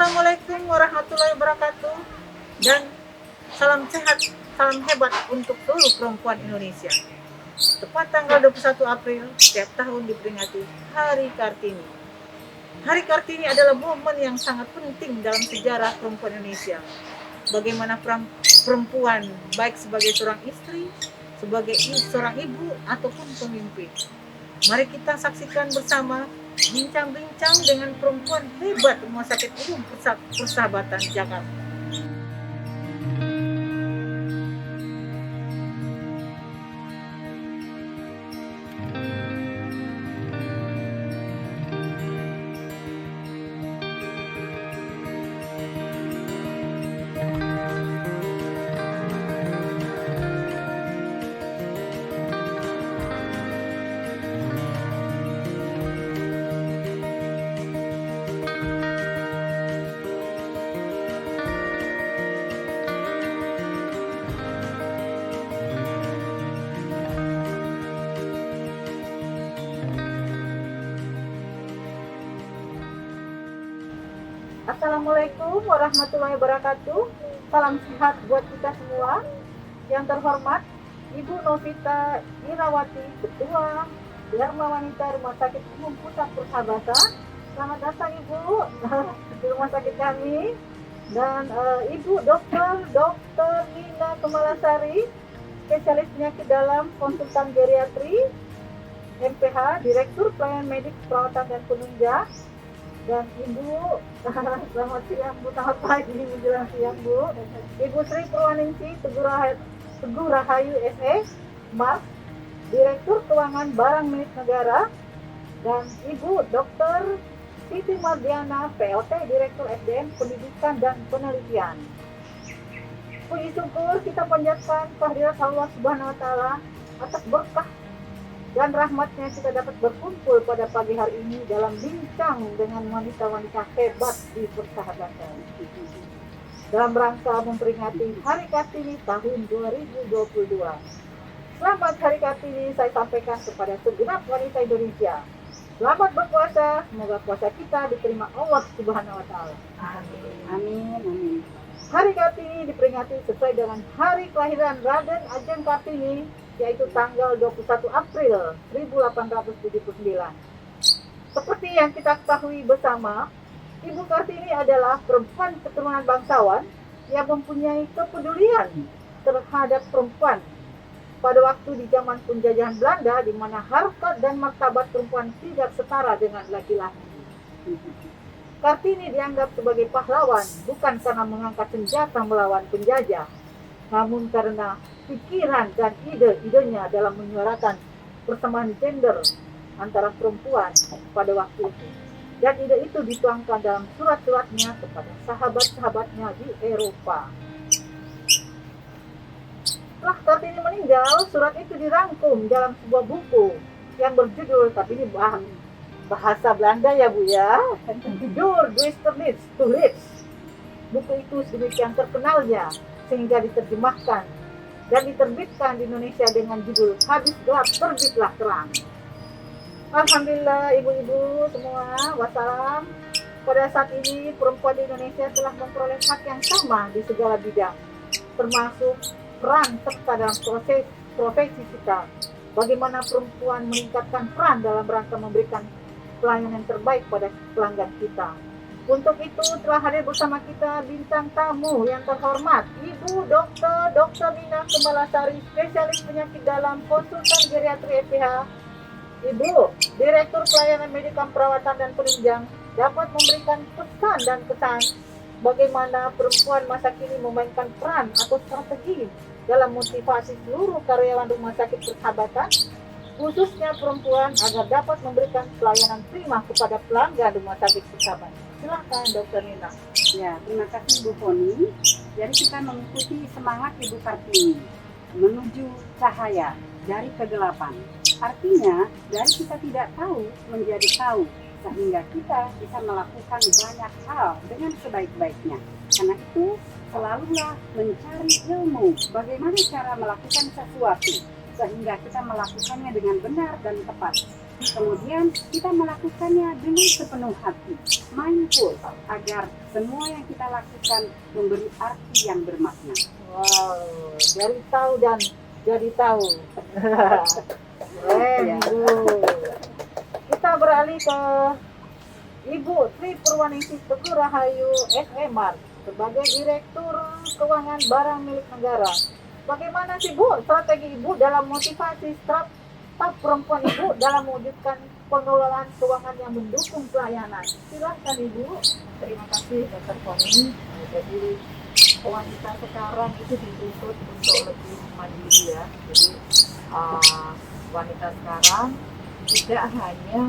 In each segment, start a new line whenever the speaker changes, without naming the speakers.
Assalamualaikum warahmatullahi wabarakatuh dan salam sehat, salam hebat untuk seluruh perempuan Indonesia. Tepat tanggal 21 April setiap tahun diperingati Hari Kartini. Hari Kartini adalah momen yang sangat penting dalam sejarah perempuan Indonesia. Bagaimana perempuan baik sebagai seorang istri, sebagai seorang ibu ataupun pemimpin. Mari kita saksikan bersama bincang-bincang dengan perempuan hebat Rumah Sakit Umum Persahabatan Jakarta. Assalamualaikum warahmatullahi wabarakatuh. Salam sehat buat kita semua. Yang terhormat Ibu Novita Irawati, Ketua Dharma Wanita Rumah Sakit Umum Pusat Persahabatan. Selamat datang Ibu di rumah sakit kami. Dan Ibu Dr. Nina Kemalasari, spesialis penyakit dalam, konsultan geriatri, MPH, Direktur Pelayanan Medik Perawatan dan Penunjang. Dan Ibu, selamat siang Bu, selamat pagi menjelang siang Bu. Ibu Sri Purwaningsi Teguh Rahayu SE, Mas, Direktur Keuangan Barang Milik Negara. Dan Ibu Dr. Siti Mardiana, PLT, Direktur SDM Pendidikan dan Penelitian. Puji syukur kita panjatkan kehadirat Allah Subhanahu wa Ta'ala atas berkah dan rahmatnya kita dapat berkumpul pada pagi hari ini dalam bincang dengan wanita-wanita hebat di persahabatan dalam rangka memperingati Hari Kartini tahun 2022. Selamat Hari Kartini saya sampaikan kepada segenap wanita Indonesia. Selamat berpuasa, semoga puasa kita diterima Allah Subhanahu wa Ta'ala.
Amin, amin.
Hari Kartini diperingati sesuai dengan hari kelahiran Raden Ajeng Kartini, yaitu tanggal 21 April 1879. Seperti yang kita ketahui bersama, Ibu Kartini adalah perempuan keturunan bangsawan yang mempunyai kepedulian terhadap perempuan pada waktu di zaman penjajahan Belanda, di mana harkat dan martabat perempuan tidak setara dengan laki-laki. Kartini dianggap sebagai pahlawan bukan karena mengangkat senjata melawan penjajah, namun karena pikiran dan ide-idenya dalam menyuarakan persamaan gender antara perempuan pada waktu itu. Dan ide itu dituangkan dalam surat-suratnya kepada sahabat-sahabatnya di Eropa. Setelah Kartini meninggal, surat itu dirangkum dalam sebuah buku yang berjudul, tapi ini bahasa Belanda ya Bu ya, Door Duisternis to Lips. Buku itu sedemikian terkenalnya sehingga diterjemahkan dan diterbitkan di Indonesia dengan judul Habis Gelap Terbitlah Terang. Alhamdulillah ibu-ibu semua, wassalam. Pada saat ini perempuan di Indonesia telah memperoleh hak yang sama di segala bidang, termasuk peran serta dalam profesi kita. Bagaimana perempuan meningkatkan peran dalam rangka memberikan pelayanan terbaik pada pelanggan kita. Untuk itu telah hadir bersama kita bintang tamu yang terhormat Ibu Dr. Nina Kemalasari, spesialis penyakit dalam, konsultan geriatri EPH. Ibu Direktur Pelayanan Medik Perawatan dan Penunjang dapat memberikan pesan dan kesan bagaimana perempuan masa kini memainkan peran atau strategi dalam motivasi seluruh karyawan Rumah Sakit Persahabatan, khususnya perempuan, agar dapat memberikan pelayanan prima kepada pelanggan Rumah Sakit Persahabatan. Silakan Dr. Nina.
Ya, terima kasih Bu Foni. Jadi kita mengikuti semangat Ibu Kartini menuju cahaya dari kegelapan. Artinya dari kita tidak tahu menjadi tahu, sehingga kita bisa melakukan banyak hal dengan sebaik-baiknya. Karena itu selalulah mencari ilmu bagaimana cara melakukan sesuatu sehingga kita melakukannya dengan benar dan tepat. Kemudian kita melakukannya dengan sepenuh hati, mindful, agar semua yang kita lakukan memberi arti yang bermakna.
Wow, dari tahu dan jadi tahu.
Ya.
Ibu. Kita beralih ke Ibu Tri Purwaningsih Teguh Rahayu SMR sebagai Direktur Keuangan Barang Milik Negara. Bagaimana sih Bu strategi Ibu dalam motivasi staf perempuan Ibu dalam mewujudkan pengelolaan keuangan yang mendukung pelayanan? Silahkan Ibu.
Terima kasih Dr. Poni. Jadi wanita sekarang itu dituntut untuk lebih mandiri ya. Jadi wanita sekarang tidak hanya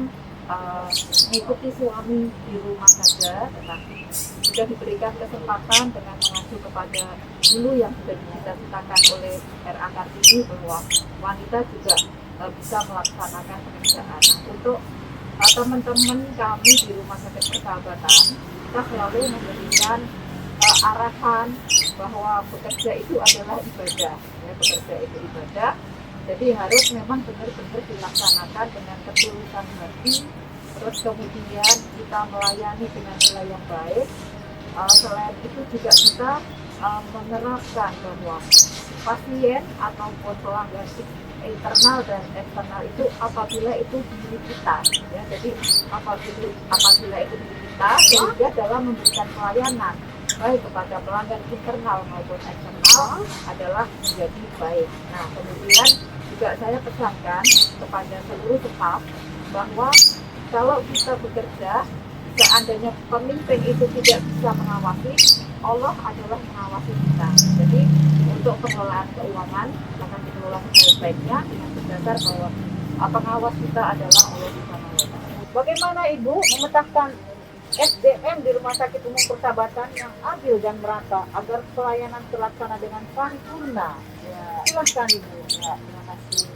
mengikuti suami di rumah saja, tetapi sudah diberikan kesempatan dengan mengacu kepada dulu yang sudah dicita-citakan oleh RA Kartini bahwa wanita juga bisa melaksanakan pekerjaan. Nah, untuk teman-teman kami di Rumah Sakit Persahabatan, kita selalu memberikan arahan bahwa bekerja itu adalah ibadah. Ya, bekerja itu ibadah. Jadi harus memang benar-benar dilaksanakan dengan ketulusan hati. Terus kemudian kita melayani dengan nilai yang baik. Selain itu juga kita menerapkan bahwa pasien ataupun pelanggan internal dan eksternal itu apabila itu diri kita, ya. Jadi apabila itu diri kita, sehingga dalam memberikan pelayanan baik kepada pelanggan internal maupun eksternal adalah menjadi baik. Nah, kemudian juga saya pesankan kepada seluruh staf bahwa kalau kita bekerja, seandainya pemimpin itu tidak bisa mengawasi, Allah adalah mengawasi kita. Jadi untuk pengelolaan keuangan akan dikelola sebaik-baiknya dengan berdasar bahwa pengawas kita adalah Allah Subhanahu wa Ta'ala.
Bagaimana Ibu memetakan SDM di Rumah Sakit Umum Persahabatan yang adil dan merata agar pelayanan terlaksana dengan paripurna?
Ya,
Silahkan Ibu.
ya, terima kasih.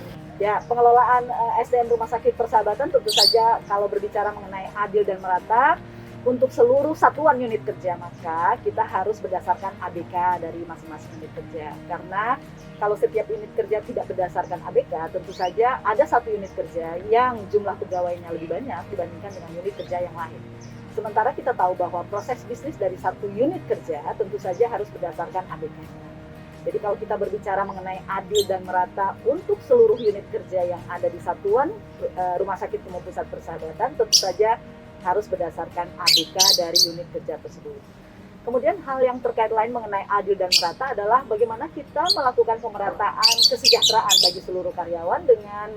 Ya, pengelolaan SDM Rumah Sakit Persahabatan tentu saja kalau berbicara mengenai adil dan merata untuk seluruh satuan unit kerja, maka kita harus berdasarkan ABK dari masing-masing unit kerja. Karena kalau setiap unit kerja tidak berdasarkan ABK, tentu saja ada satu unit kerja yang jumlah pegawainya lebih banyak dibandingkan dengan unit kerja yang lain. Sementara kita tahu bahwa proses bisnis dari satu unit kerja tentu saja harus berdasarkan ABK-nya. Jadi kalau kita berbicara mengenai adil dan merata untuk seluruh unit kerja yang ada di satuan Rumah Sakit Umum Pusat Persahabatan, tentu saja harus berdasarkan ABK dari unit kerja tersebut. Kemudian hal yang terkait lain mengenai adil dan merata adalah bagaimana kita melakukan pemerataan kesejahteraan bagi seluruh karyawan dengan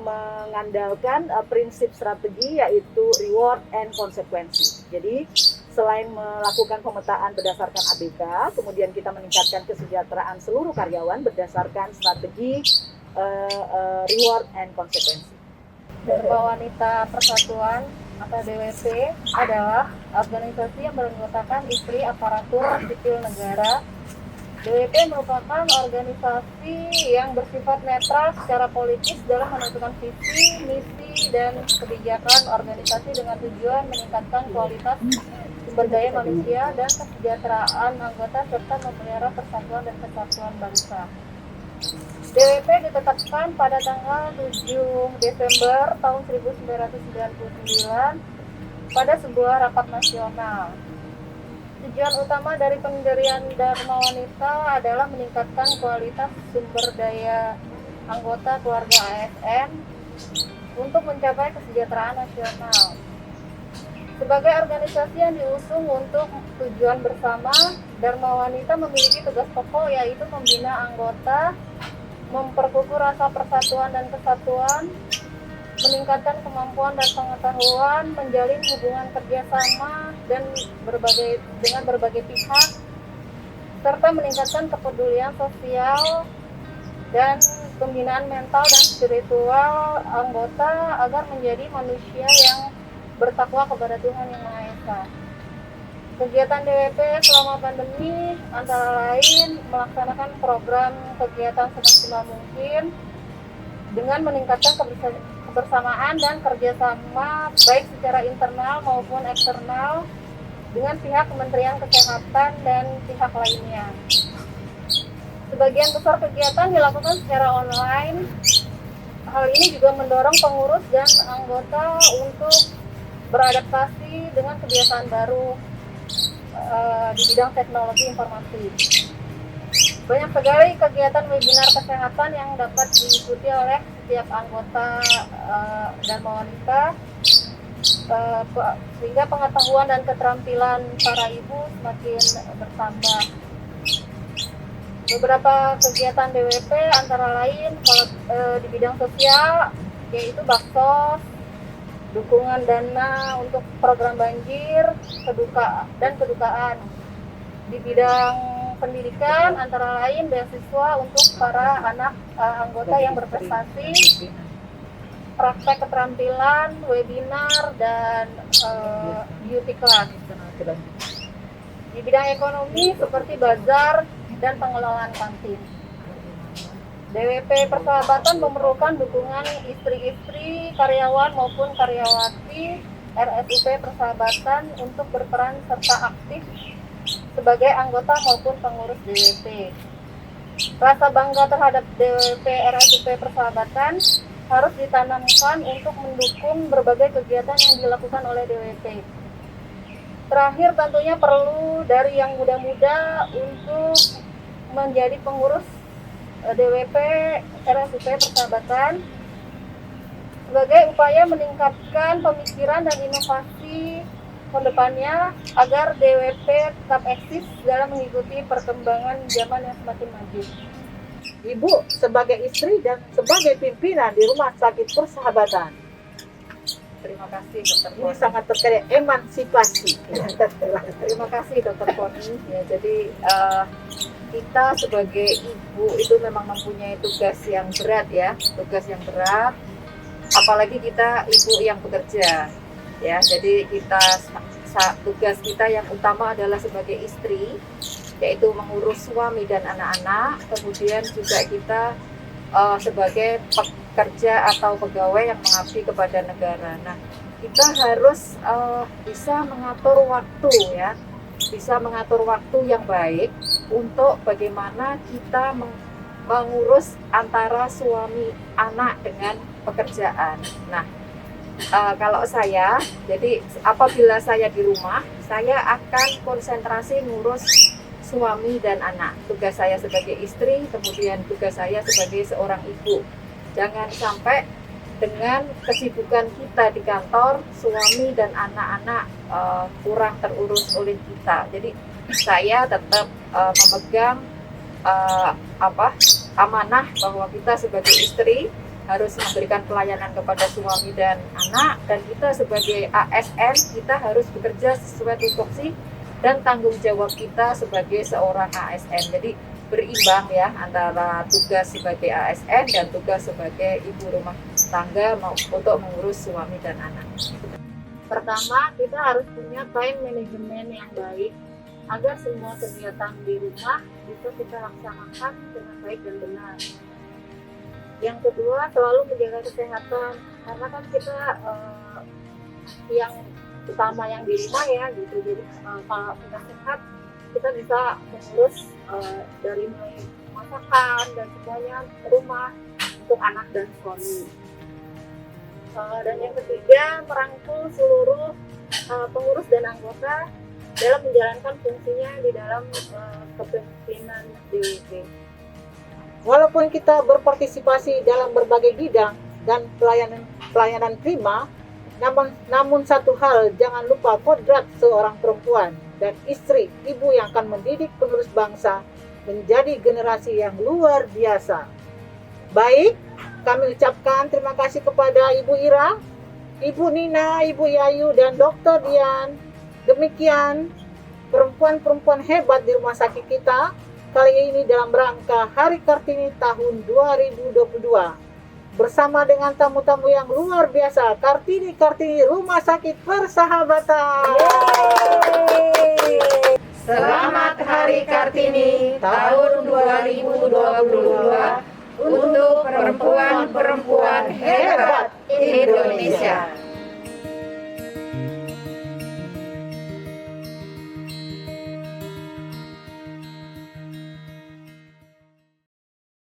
mengandalkan prinsip strategi yaitu reward and konsekuensi. Jadi selain melakukan pemetaan berdasarkan ABK, kemudian kita meningkatkan kesejahteraan seluruh karyawan berdasarkan strategi reward and konsekuensi.
Dharma Wanita Persatuan atau DWP adalah organisasi yang beranggotakan istri aparatur sipil negara. DWP merupakan organisasi yang bersifat netral secara politis dalam menentukan visi, misi, dan kebijakan organisasi dengan tujuan meningkatkan kualitas sumber daya manusia dan kesejahteraan anggota serta memelihara persatuan dan kesatuan bangsa. DWP ditetapkan pada tanggal 7 Desember tahun 1999 pada sebuah rapat nasional. Tujuan utama dari pendirian Dharma Wanita adalah meningkatkan kualitas sumber daya anggota keluarga ASN untuk mencapai kesejahteraan nasional. Sebagai organisasi yang diusung untuk tujuan bersama, Dharma Wanita memiliki tugas pokok yaitu membina anggota, memperkukuh rasa persatuan dan kesatuan, meningkatkan kemampuan dan pengetahuan, menjalin hubungan kerjasama dengan berbagai pihak, serta meningkatkan kepedulian sosial dan pembinaan mental dan spiritual anggota agar menjadi manusia yang bertakwa kepada Tuhan Yang Maha Esa. Kegiatan DWP selama pandemi antara lain melaksanakan program kegiatan semaksimal mungkin dengan meningkatkan kebersamaan dan kerjasama baik secara internal maupun eksternal dengan pihak Kementerian Kesehatan dan pihak lainnya. Sebagian besar kegiatan dilakukan secara online hal ini juga mendorong pengurus dan anggota untuk beradaptasi dengan kebiasaan baru di bidang teknologi informasi. Banyak sekali kegiatan webinar kesehatan yang dapat diikuti oleh setiap anggota Dharma Wanita, sehingga pengetahuan dan keterampilan para ibu semakin bertambah. Beberapa kegiatan DWP antara lain kalau di bidang sosial yaitu baksos, dukungan dana untuk program banjir, kedukaan. Di bidang pendidikan antara lain beasiswa untuk para anak anggota yang berprestasi, praktek keterampilan, webinar, dan beauty class. Di bidang ekonomi seperti bazar dan pengelolaan kantin. DWP Persahabatan memerlukan dukungan istri-istri, karyawan maupun karyawati RSUP Persahabatan untuk berperan serta aktif sebagai anggota maupun pengurus DWP. Rasa bangga terhadap DWP RSUP Persahabatan harus ditanamkan untuk mendukung berbagai kegiatan yang dilakukan oleh DWP. Terakhir tentunya perlu dari yang muda-muda untuk menjadi pengurus DWP RSUP Persahabatan sebagai upaya meningkatkan pemikiran dan inovasi ke depannya agar DWP tetap eksis dalam mengikuti perkembangan zaman yang semakin maju.
Ibu sebagai istri dan sebagai pimpinan di Rumah Sakit Persahabatan.
Terima kasih Dr.
Ini
Poni.
sangat terkait emansipasi.
Terima kasih Dr. Poni. Ya, jadi kita sebagai ibu itu memang mempunyai tugas yang berat ya, tugas yang berat. Apalagi kita ibu yang bekerja, ya. Jadi tugas kita yang utama adalah sebagai istri, yaitu mengurus suami dan anak-anak. Kemudian juga kita sebagai pekerja atau pegawai yang mengabdi kepada negara. Nah, kita harus bisa mengatur waktu ya, bisa mengatur waktu yang baik untuk bagaimana kita mengurus antara suami anak dengan pekerjaan. Nah, kalau saya, jadi apabila saya di rumah, saya akan konsentrasi ngurus suami dan anak. Tugas saya sebagai istri, kemudian tugas saya sebagai seorang ibu. Jangan sampai dengan kesibukan kita di kantor, suami dan anak-anak kurang terurus oleh kita. Jadi saya tetap memegang amanah bahwa kita sebagai istri harus memberikan pelayanan kepada suami dan anak, dan kita sebagai ASN kita harus bekerja sesuai tupoksi dan tanggung jawab kita sebagai seorang ASN. Jadi berimbang ya antara tugas sebagai ASN dan tugas sebagai ibu rumah tangga untuk mengurus suami dan anak.
Pertama, kita harus punya time management yang baik agar semua kegiatan di rumah bisa kita laksanakan dengan baik dan benar. Yang kedua, selalu menjaga kesehatan, karena kan kita yang utama yang di rumah ya gitu. Jadi kalau kita sehat, kita bisa mengurus dari mulai masakan dan semuanya rumah untuk anak dan suami. Dan yang ketiga, merangkul seluruh pengurus dan anggota dalam menjalankan fungsinya di dalam kepemimpinan DWP.
Walaupun kita berpartisipasi dalam berbagai bidang dan pelayanan prima, namun satu hal, jangan lupa kodrat seorang perempuan dan istri, ibu yang akan mendidik penerus bangsa menjadi generasi yang luar biasa. Baik, kami ucapkan terima kasih kepada Ibu Ira, Ibu Nina, Ibu Yayu, dan Dr. Dian. Demikian perempuan-perempuan hebat di rumah sakit kita kali ini dalam rangka Hari Kartini tahun 2022. Bersama dengan tamu-tamu yang luar biasa, Kartini Rumah Sakit Persahabatan. Yeay!
Selamat Hari Kartini tahun 2022 untuk perempuan-perempuan hebat Indonesia.